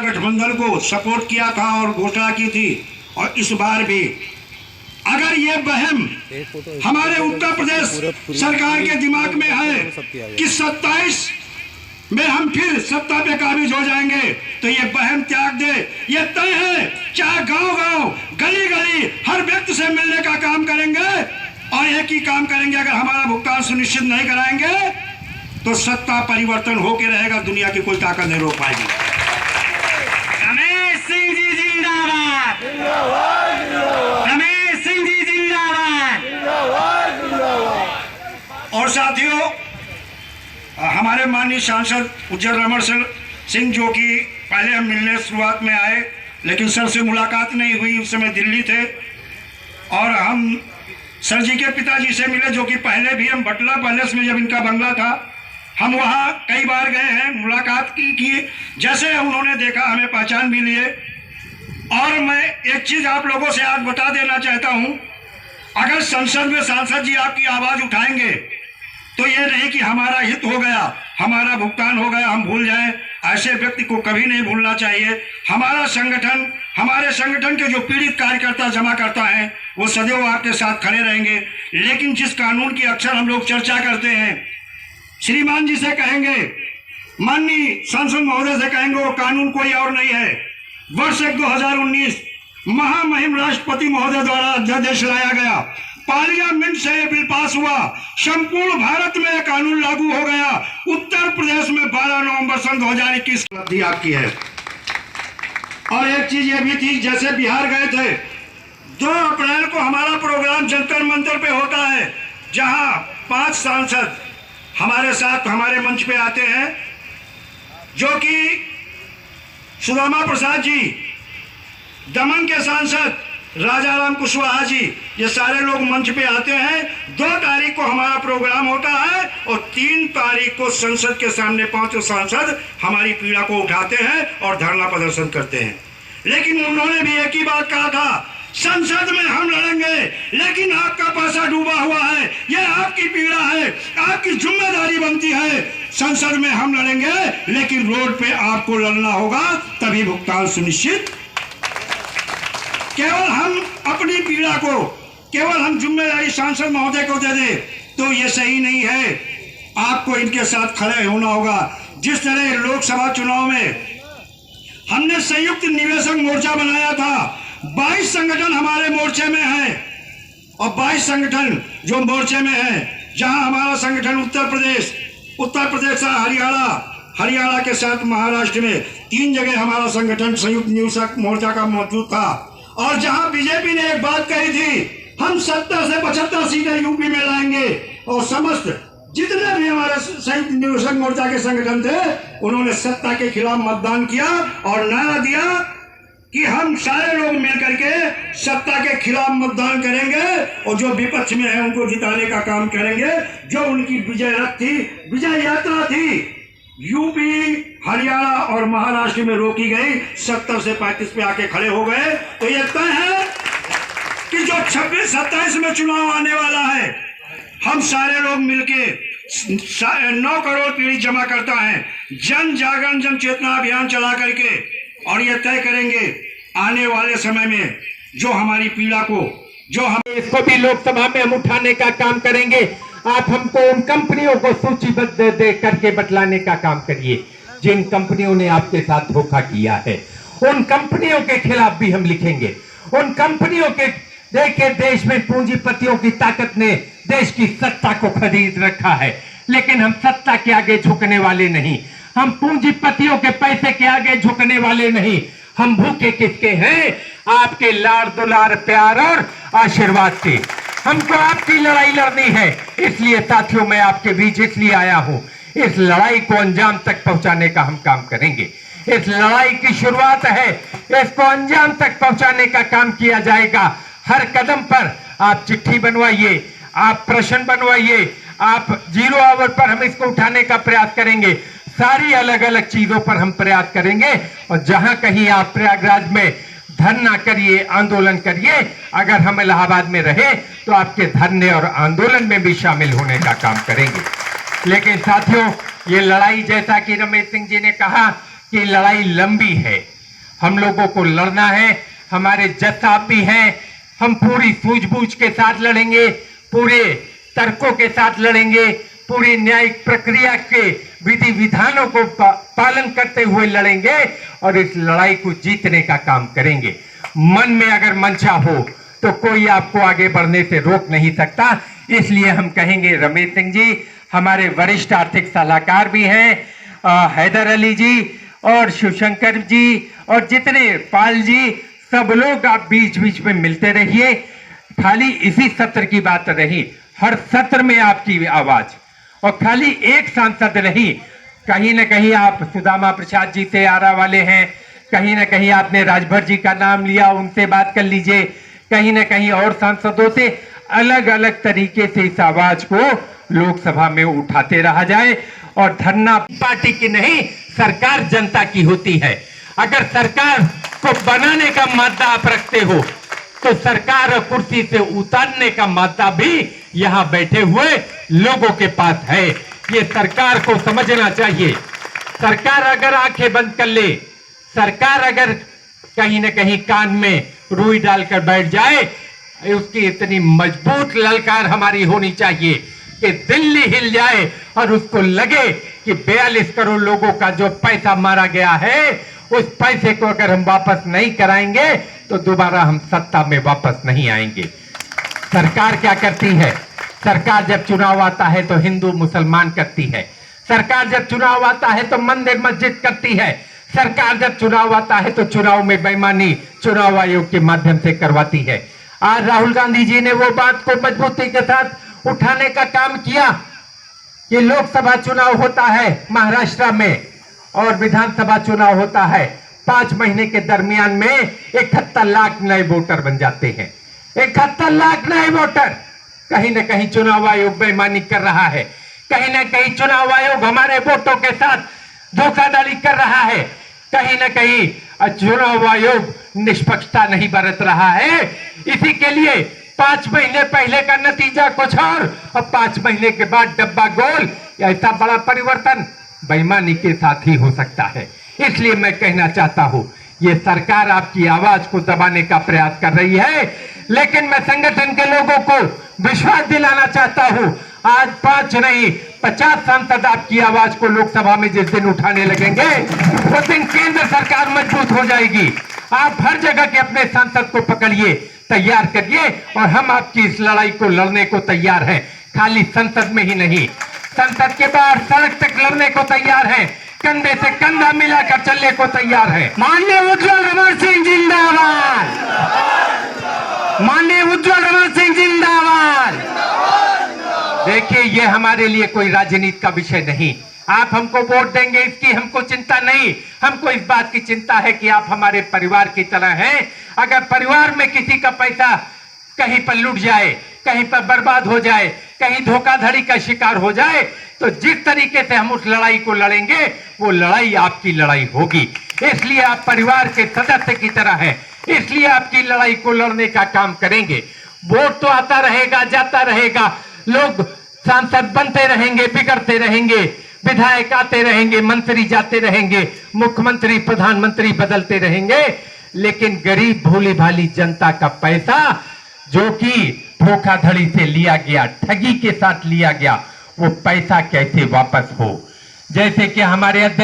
गठबंधन को सपोर्ट किया था और घोषणा की थी, और इस बार भी अगर ये वहम हमारे उत्तर प्रदेश सरकार के दिमाग में है कि 27 में हम फिर सत्ता पे काबिज हो जाएंगे, तो ये वहम त्याग दे। ये तय है, चाहे गांव-गांव, गली-गली हर व्यक्ति से मिलने का काम करेंगे, और एक ही काम करेंगे, अगर हमारा भुगतान सुनिश्चित नहीं कराएंगे तो सत्ता परिवर्तन होके रहेगा, दुनिया की कोई ताकत नहीं रोक पाएगी। रमेश सिंह जी जिंदाबाद, रमेश सिंह जी जिंदाबाद। और साथियों, हमारे माननीय सांसद उज्जवल रमण सिंह, जो कि पहले हम मिलने शुरुआत में आए, लेकिन सर से मुलाकात नहीं हुई, उस समय दिल्ली थे, और हम सर जी के पिताजी से मिले, जो कि पहले भी हम बटला पैलेस में जब इनका बंगला था, हम वहाँ कई बार गए हैं, मुलाकात की। जैसे उन्होंने देखा, हमें पहचान भी लिए। और मैं एक चीज़ आप लोगों से आज बता देना चाहता हूँ, अगर संसद में सांसद जी आपकी आवाज़ उठाएंगे तो ये नहीं कि हमारा हित हो गया, हमारा भुगतान हो गया, हम भूल जाएं। ऐसे व्यक्ति को कभी नहीं भूलना चाहिए। हमारा संगठन, हमारे संगठन के जो पीड़ित कार्यकर्ता जमा करता है, वो सदैव आपके साथ खड़े रहेंगे। लेकिन जिस कानून की अक्सर हम लोग चर्चा करते हैं, श्रीमान जी से कहेंगे, माननीय सांसद महोदय से कहेंगे, वो कानून कोई और नहीं है। वर्ष 2019 महामहिम राष्ट्रपति महोदय द्वारा अध्यादेश लाया गया, पार्लियामेंट से यह बिल पास हुआ, संपूर्ण भारत में यह कानून लागू हो गया। उत्तर प्रदेश में 12 नवंबर सन 2021 उपलब्धि आपकी है। और एक चीज ये भी थी, जैसे बिहार गए थे, 2 अप्रैल को हमारा प्रोग्राम जंतर मंतर पे होता है, जहां 5 सांसद हमारे साथ हमारे मंच पे आते हैं, जो कि सुदामा प्रसाद जी, दमन के सांसद राजाराम कुशवाहा जी, ये सारे लोग मंच पे आते हैं। 2 तारीख को हमारा प्रोग्राम होता है, और 3 तारीख को संसद के सामने 5 सांसद हमारी पीड़ा को उठाते हैं और धरना प्रदर्शन करते हैं। लेकिन उन्होंने भी एक ही बात कहा था, संसद में हम लड़ेंगे, लेकिन आपका पैसा डूबा हुआ है, यह आपकी पीड़ा है, आपकी जिम्मेदारी बनती है। संसद में हम लड़ेंगे, लेकिन रोड पे आपको लड़ना होगा, तभी भुगतान सुनिश्चित। केवल हम अपनी पीड़ा को, केवल हम जिम्मेदारी सांसद महोदय को दे दे तो ये सही नहीं है। आपको इनके साथ खड़े होना होगा। जिस तरह लोकसभा चुनाव में हमने संयुक्त निवेशक मोर्चा बनाया था, 22 संगठन हमारे मोर्चे में है, और 22 संगठन जो मोर्चे में है, जहां हमारा संगठन उत्तर प्रदेश से हरियाणा के साथ महाराष्ट्र में 3 जगह हमारा संगठन संयुक्त निवेशक मोर्चा का मौजूद था। और जहां बीजेपी ने एक बात कही थी, हम 70 से 75 सीटें यूपी में लाएंगे, और समस्त जितने भी हमारे संयुक्त निवेशक मोर्चा के संगठन थे, उन्होंने सत्ता के खिलाफ मतदान किया और नारा दिया कि हम सारे लोग मिलकर के सत्ता के खिलाफ मतदान करेंगे, और जो विपक्ष में है उनको जिताने का काम करेंगे। जो उनकी विजय रथ थी, विजय यात्रा थी, यूपी, हरियाणा और महाराष्ट्र में रोकी गई, 70 से 35 पे आके खड़े हो गए। तो ये तय है कि जो 26-27 में चुनाव आने वाला है, हम सारे लोग मिलके 9 करोड़ पीढ़ी जमा करता है, जन जागरण जन चेतना अभियान चला करके, और ये तय करेंगे आने वाले समय में जो हमारी पीड़ा को, जो हम इसको भी लोकसभा में हम उठाने का काम करेंगे। आप हमको उन कंपनियों को सूचीबद्ध दे करके बतलाने का काम करिए जिन कंपनियों ने आपके साथ धोखा किया है। उन कंपनियों के खिलाफ भी हम लिखेंगे। उन कंपनियों के, देखिए, देश में पूंजीपतियों की ताकत ने देश की सत्ता को खरीद रखा है, लेकिन हम सत्ता के आगे झुकने वाले नहीं, हम पूंजीपतियों के पैसे के आगे झुकने वाले नहीं। हम भूखे किसके हैं? आपके लाड़ दुलार प्यार और आशीर्वाद के। हमको आपकी लड़ाई लड़नी है, इसलिए साथियों मैं आपके बीच इसलिए आया हूं। इस लड़ाई को अंजाम तक पहुंचाने का हम काम करेंगे। इस लड़ाई की शुरुआत है, इसको अंजाम तक पहुंचाने का काम किया जाएगा। हर कदम पर आप चिट्ठी बनवाइए, आप प्रश्न बनवाइए, आप 0 आवर पर हम इसको उठाने का प्रयास करेंगे। सारी अलग अलग चीजों पर हम प्रयास करेंगे, और जहां कहीं आप प्रयागराज में धरना करिए, आंदोलन करिए। अगर हम इलाहाबाद में रहे तो आपके धरने और आंदोलन में भी शामिल होने का काम करेंगे। लेकिन साथियों, ये लड़ाई, जैसा कि रमेश सिंह जी ने कहा कि लड़ाई लंबी है, हम लोगों को लड़ना है, हमारे जज साहब भी हैं, हम पूरी सूझबूझ के साथ लड़ेंगे, पूरे तर्कों के साथ लड़ेंगे, पूरी न्यायिक प्रक्रिया के विधि विधानों को पालन करते हुए लड़ेंगे और इस लड़ाई को जीतने का काम करेंगे। मन में अगर मंशा हो तो कोई आपको आगे बढ़ने से रोक नहीं सकता। इसलिए हम कहेंगे, रमेश सिंह जी हमारे वरिष्ठ आर्थिक सलाहकार भी हैं, हैदर अली जी और शिवशंकर जी और जितने पाल जी, सब लोग आप बीच बीच में मिलते रहिए। खाली इसी सत्र की बात रही, हर सत्र में आपकी आवाज, और खाली एक सांसद नहीं, कहीं ना कहीं आप सुदामा प्रसाद जी से आरा वाले हैं, कहीं ना कहीं आपने राजभर जी का नाम लिया, उनसे बात कर लीजिए, कहीं ना कहीं और सांसदों से अलग अलग तरीके से इस आवाज को लोकसभा में उठाते रहा जाए। और धरना पार्टी की नहीं, सरकार जनता की होती है। अगर सरकार को बनाने का मादा आप रखते हो तो सरकार और कुर्सी से उतारने का मादा भी यहां बैठे हुए लोगों के पास है। ये सरकार को समझना चाहिए। सरकार अगर आंखें बंद कर ले, सरकार अगर कहीं ना कहीं कान में रुई डालकर बैठ जाए, उसकी इतनी मजबूत ललकार हमारी होनी चाहिए कि दिल्ली हिल जाए और उसको लगे कि 42 करोड़ लोगों का जो पैसा मारा गया है, उस पैसे को अगर हम वापस नहीं कराएंगे तो दोबारा हम सत्ता में वापस नहीं आएंगे। सरकार क्या करती है? सरकार जब चुनाव आता है तो हिंदू मुसलमान करती है, सरकार जब चुनाव आता है तो मंदिर मस्जिद करती है, सरकार जब चुनाव आता है तो चुनाव में बेईमानी चुनाव आयोग के माध्यम से करवाती है। आज राहुल गांधी जी ने वो बात को मजबूती के साथ उठाने का काम किया कि लोकसभा चुनाव होता है महाराष्ट्र में और विधानसभा चुनाव होता है, 5 महीने के दरमियान में 71 लाख नए वोटर बन जाते हैं। 71 लाख नए वोटर। कहीं ना कहीं चुनाव आयोग बेईमानी कर रहा है, कहीं ना कहीं चुनाव आयोग हमारे वोटों के साथ धोखाधड़ी कर रहा है, कहीं ना कहीं चुनाव आयोग निष्पक्षता नहीं बरत रहा है। इसी के लिए 5 महीने पहले का नतीजा कुछ और 5 महीने के बाद डब्बा गोल। ऐसा बड़ा परिवर्तन बेईमानी के साथ ही हो सकता है। इसलिए मैं कहना चाहता हूं, ये सरकार आपकी आवाज को दबाने का प्रयास कर रही है, लेकिन मैं संगठन के लोगों को विश्वास दिलाना चाहता हूं, आज 5 नहीं 50 सांसद आपकी आवाज को लोकसभा में जिस दिन उठाने लगेंगे, उस दिन केंद्र सरकार मजबूत हो जाएगी। आप हर जगह के अपने सांसद को पकड़िए, तैयार करिए, और हम आपकी इस लड़ाई को लड़ने को तैयार हैं। खाली संसद में ही नहीं, संसद के बाहर सड़क तक लड़ने को तैयार हैं, कंधे से कंधा मिलाकर चलने को तैयार है। माननीय उज्जवल रमन सिंह जिंदाबाद, माननीय उज्जवल रमन सिंह जिंदाबाद। देखिए, ये हमारे लिए कोई राजनीति का विषय नहीं। आप हमको वोट देंगे इसकी हमको चिंता नहीं, हमको इस बात की चिंता है कि आप हमारे परिवार की तरह हैं। अगर परिवार में किसी का पैसा कहीं पर लुट जाए, कहीं पर बर्बाद हो जाए, कहीं धोखाधड़ी का शिकार हो जाए, तो जिस तरीके से हम उस लड़ाई को लड़ेंगे वो लड़ाई आपकी लड़ाई होगी। इसलिए आप परिवार के सदस्य की तरह हैं, इसलिए आपकी लड़ाई को लड़ने का काम करेंगे। वोट तो आता रहेगा, जाता रहेगा, लोग सांसद बनते रहेंगे, बिगड़ते रहेंगे, विधायक आते रहेंगे, मंत्री जाते रहेंगे, मुख्यमंत्री प्रधानमंत्री बदलते रहेंगे, लेकिन गरीब भोली भाली जनता का पैसा जो कि धोखाधड़ी से लिया गया, ठगी के साथ लिया गया, वो पैसा कैसे वापस हो। जैसे कि हमारे अध्यक्ष